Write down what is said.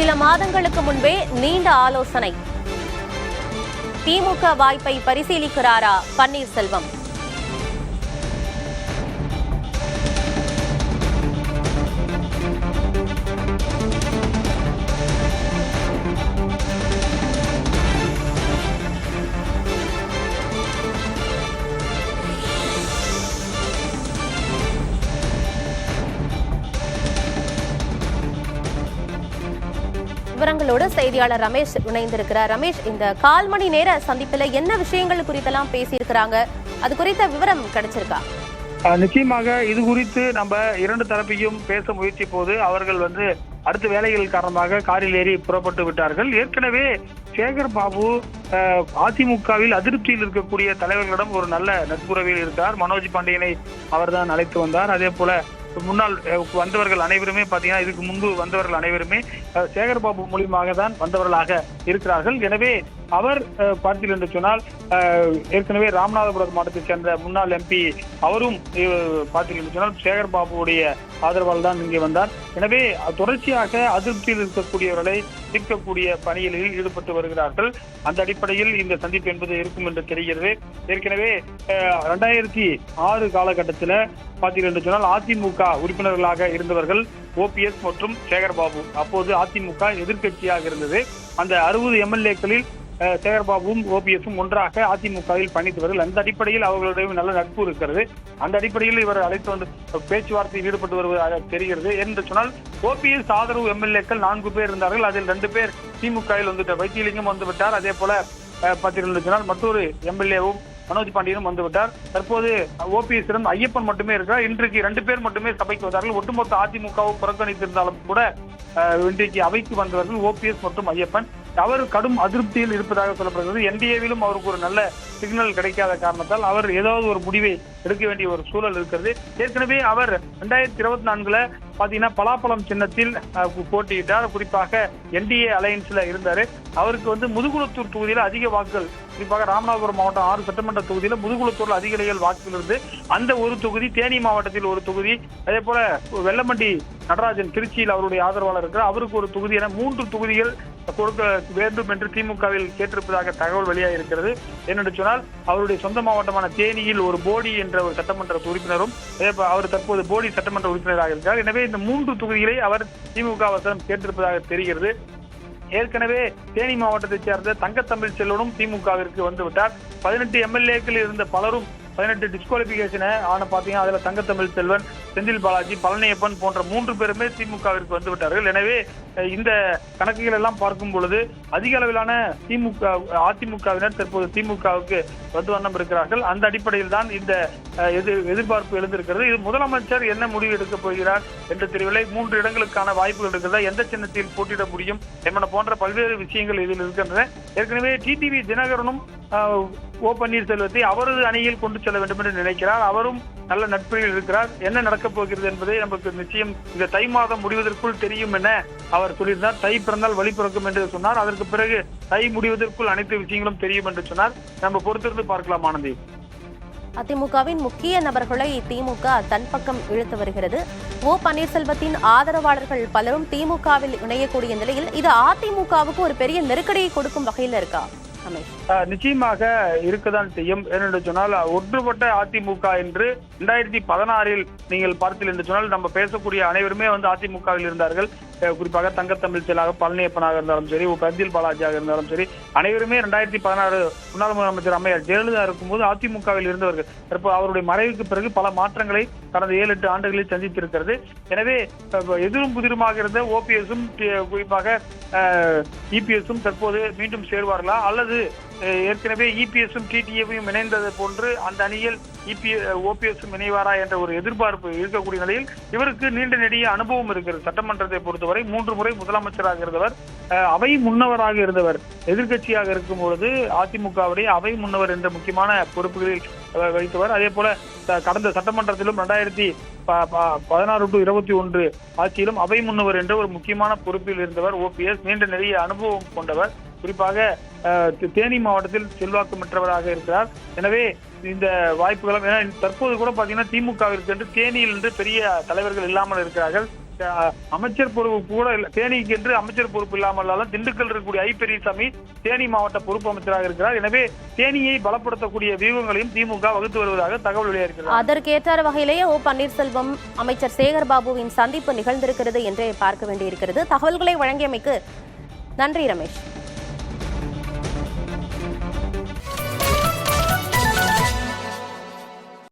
சில மாதங்களுக்கு முன்பே நீண்ட ஆலோசனை. திமுக வாய்ப்பை பரிசீலிக்கிறாரா பன்னீர்செல்வம்? விவரங்களோடு செய்தியாளர் ரமேஷ் இணைந்திருக்கிறார். ரமேஷ், இந்த 1/4 மணி நேர சந்திப்பில் என்ன விஷயங்கள் குறித்தெல்லாம் பேசியிருக்கிறாங்க? அது குறித்த விவரம் கிடைச்சிருக்கா? நிச்சயமாக இது குறித்து நம்ம இரண்டு தரப்பையும் பேச முயற்சி போது அவர்கள் அடுத்த வேலைகள் காரணமாக காரில் ஏறி புறப்பட்டு விட்டார்கள். ஏற்கனவே சேகர் பாபு அதிமுகவில் அதிருப்தியில் இருக்கக்கூடிய தலைவர்களிடம் ஒரு நல்ல நட்புறவில் இருக்கிறார். மனோஜ் பாண்டியனை அவர்தான் அழைத்து வந்தார். அதே போல முன்னாள் வந்தவர்கள் அனைவருமே பாத்தீங்கன்னா இதுக்கு முன்பு வந்தவர்கள் அனைவருமே சேகர் பாபு மூலியமாக தான் வந்தவர்களாக இருக்கிறார்கள். எனவே அவர் பார்த்தீர்கள் என்று சொன்னால் ஏற்கனவே ராமநாதபுரம் மாவட்டத்தைச் சேர்ந்த முன்னாள் எம்பி அவரும் பார்த்தீர்கள் என்று சொன்னால் சேகர் பாபுவுடைய ஆதரவால் தான் இங்கே வந்தார். எனவே தொடர்ச்சியாக அதிருப்தியில் இருக்கக்கூடியவர்களை தீர்க்கக்கூடிய பணிகளில் ஈடுபட்டு வருகிறார்கள். அந்த அடிப்படையில் இந்த சந்திப்பு என்பது இருக்கும் என்று தெரிகிறது. ஏற்கனவே 2006 காலகட்டத்தில் பார்த்தீர்கள் என்று சொன்னால் அதிமுக உறுப்பினர்களாக இருந்தவர்கள் ஓபிஎஸ் மற்றும் சேகர் பாபு. அப்போது அதிமுக எதிர்கட்சியாக இருந்தது. அந்த 60 எம்எல்ஏக்களில் சேகர் பாபுவும் ஓபிஎஸும் ஒன்றாக அதிமுகவில் பயணித்தவர்கள். அந்த அடிப்படையில் அவர்களுடைய நல்ல நட்பு இருக்கிறது. அந்த அடிப்படையில் இவர் அழைத்து பேச்சுவார்த்தையில் ஈடுபட்டு வருவதாக தெரிகிறது. என்று சொன்னால் ஓபிஎஸ் ஆதரவு எம்எல்ஏக்கள் 4 பேர் இருந்தார்கள். அதில் 2 பேர் திமுகவில் வைத்தியலிங்கம் வந்துவிட்டார். அதே போல பார்த்தீர்கள் சொன்னால் மற்றொரு எம்எல்ஏவும் மனோஜ் பாண்டியனும் வந்துவிட்டார். தற்போது ஓபிஎஸ் ஐயப்பன் மட்டுமே இருக்கிறார். இன்றைக்கு 2 பேர் மட்டுமே சபைக்கு வந்தார்கள். ஒட்டுமொத்த அதிமுகவும் புறக்கணித்திருந்தாலும் கூட இன்றைக்கு அவைக்கு வந்தவர்கள் ஓபிஎஸ் மற்றும் ஐயப்பன். அவர் கடும் அதிருப்தியில் இருப்பதாக சொல்லப்படுகிறது. என்டிஏவிலும் அவருக்கு ஒரு நல்ல சிக்னல் கிடைக்காத காரணத்தால் அவர் ஏதாவது ஒரு முடிவை எடுக்க வேண்டிய ஒரு சூழல் இருக்கிறது. ஏற்கனவே அவர் 2024 பாத்தீங்கன்னா பலாப்பழம் சின்னத்தில் போட்டியிட்டார். குறிப்பாக என்டிஏ அலையன்ஸ்ல இருந்தாரு. அவருக்கு முதுகுளத்தூர் தொகுதியில அதிக வாக்குகள், குறிப்பாக ராமநாதபுரம் மாவட்டம் 6 சட்டமன்ற தொகுதியில முதுகுளத்தூர்ல அதிக அளவில் வாக்குகள் இருந்து அந்த ஒரு தொகுதி, தேனி மாவட்டத்தில் ஒரு தொகுதி, அதே போல வெள்ளமண்டி நடராஜன் திருச்சியில் அவருடைய ஆதரவாளர் இருக்கிறார். அவருக்கு ஒரு தொகுதி என 3 தொகுதிகள் கொடுக்க வேண்டும் என்று திமுகவில் கேட்டிருப்பதாக தகவல் வெளியாக இருக்கிறது. என்னென்று சொன்னால் அவருடைய சொந்த மாவட்டமான தேனியில் ஒரு போடி என்ற ஒரு சட்டமன்ற உறுப்பினரும் அவர் தற்போது போடி சட்டமன்ற உறுப்பினராக இருக்கிறார். எனவே இந்த 3 தொகுதிகளை அவர் திமுக வசம் கேட்டிருப்பதாக தெரிகிறது. ஏற்கனவே தேனி மாவட்டத்தைச் சேர்ந்த தங்கத்தமிழ் செல்வனும் திமுகவிற்கு வந்துவிட்டார். 18 எம்எல்ஏக்கள் இருந்த பலரும் 18 டிஸ்குவாலிபிகேஷன் ஆன பாத்தீங்கன்னா அதுல தங்கத்தமிழ் செல்வன், செந்தில் பாலாஜி, பழனியப்பன் போன்ற 3 பேருமே திமுகவிற்கு வந்துவிட்டார்கள். எனவே இந்த கணக்குகள் எல்லாம் பார்க்கும் பொழுது அதிக அளவிலான அதிமுகவினர் தற்போது திமுகவுக்கு வந்து வண்ணம் இருக்கிறார்கள். அந்த அடிப்படையில் தான் இந்த எதிர்பார்ப்பு எழுந்திருக்கிறது. இது முதலமைச்சர் என்ன முடிவு எடுக்கப் போகிறார் என்று தெரியவில்லை. 3 இடங்களுக்கான வாய்ப்புகள் இருக்கிறதா, எந்த சின்னத்தில் போட்டியிட முடியும் என்பன போன்ற பல்வேறு விஷயங்கள் இதில் இருக்கின்றன. ஏற்கனவே டிடிவி தினகரனும் ஓ பன்னீர்செல்வத்தை அவரது அணியில் கொண்டு செல்ல வேண்டும் என்று நினைக்கிறார். அவரும் நல்ல நட்பில் இருக்கிறார். என்ன நடக்கப் போகிறது என்பதை நமக்கு நிச்சயம் இந்த தை மாதம் முடிவதற்குள் தெரியும் என அவர் சொல்லியிருந்தார். தை பிறந்தால் வழி பிறக்கும் என்று சொன்னார். அதற்கு பிறகு தை முடிவதற்குள் அனைத்து விஷயங்களும் தெரியும் என்று சொன்னார். நம்ம பொறுத்திருந்து பார்க்கலாம். ஆனந்தி, அதிமுகவின் முக்கிய நபர்களை திமுக தன் பக்கம் இழுத்து வருகிறது. ஓ பன்னீர்செல்வத்தின் ஆதரவாளர்கள் பலரும் திமுகவில் இணையக்கூடிய நிலையில் இது அதிமுகவுக்கு ஒரு பெரிய நெருக்கடியை கொடுக்கும் வகையில் இருக்கா? நிச்சயமாக இருக்கதான் செய்யும். ஏனென்று சொன்னால் ஒன்றுபட்ட அதிமுக என்று 2016 நீங்கள் பார்த்தீர்கள் என்று சொன்னால் நம்ம பேசக்கூடிய அனைவருமே அதிமுகவில் இருந்தார்கள். குறிப்பாக தங்கத்தமிழ் செல்வாக பழனியப்பனாக இருந்தாலும் சரி, செந்தில் பாலாஜியாக இருந்தாலும் சரி, அனைவருமே 2016 முன்னாள் முதலமைச்சர் அம்மையார் ஜெயலலிதா இருக்கும்போது அதிமுகவில் இருந்தவர்கள். அவருடைய மறைவுக்கு பிறகு பல மாற்றங்களை கடந்த 7-8 ஆண்டுகளில் சந்தித்திருக்கிறது. எனவே எதிரும் புதிருமாக இருந்த ஓபிஎஸும் குறிப்பாக இபிஎஸும் தற்போது மீண்டும் சேர்வார்களா, அல்லது ஏற்கனவே இபிஎஸும் டிடிஏவையும் இணைந்தது போன்று அந்த அணியில் ஓபிஎஸும் இணைவாரா என்ற ஒரு எதிர்பார்ப்பு இருக்கக்கூடிய நிலையில் இவருக்கு நீண்ட நெடிய அனுபவம் இருக்கிறது. சட்டமன்றத்தை பொறுத்தவரை 3 முறை முதலமைச்சராக இருந்தவர், அவை முன்னவராக இருந்தவர், எதிர்கட்சியாக இருக்கும் பொழுது அதிமுகவுடைய அவை முன்னவர் என்ற முக்கியமான பொறுப்புகளில் வைத்தவர். அதே போல கடந்த சட்டமன்றத்திலும் 2016 to 21 ஆட்சியிலும் அவை முன்னவர் என்ற ஒரு முக்கியமான பொறுப்பில் இருந்தவர் ஓபிஎஸ். நீண்ட நெடிய அனுபவம் கொண்டவர். குறிப்பாக தேனி மாவட்டத்தில் செல்வாக்கு பெற்றவராக இருக்கிறார். எனவே இந்த வாய்ப்புகளும் தற்போது கூட பாத்தீங்கன்னா திமுகவிற்கு என்று தேனியில் பெரிய தலைவர்கள் இல்லாமல் இருக்கிறார்கள். அமைச்சர் பொறுப்பு கூட இல்லை, தேனிக்கு என்று அமைச்சர் பொறுப்பு இல்லாமலும் திண்டுக்கல் இருக்கக்கூடிய ஐ பெரியசாமி தேனி மாவட்ட பொறுப்பு அமைச்சராக இருக்கிறார். எனவே தேனியை பலப்படுத்தக்கூடிய வியூகங்களையும் திமுக வகுத்து வருவதாக தகவல் வெளியாகிறது. அதற்கேற்ற வகையிலேயே ஓ பன்னீர்செல்வம் அமைச்சர் சேகர் பாபுவின் சந்திப்பு நிகழ்ந்திருக்கிறது என்றே பார்க்க வேண்டியிருக்கிறது. தகவல்களை வழங்கியமைக்கு நன்றி ரமேஷ்.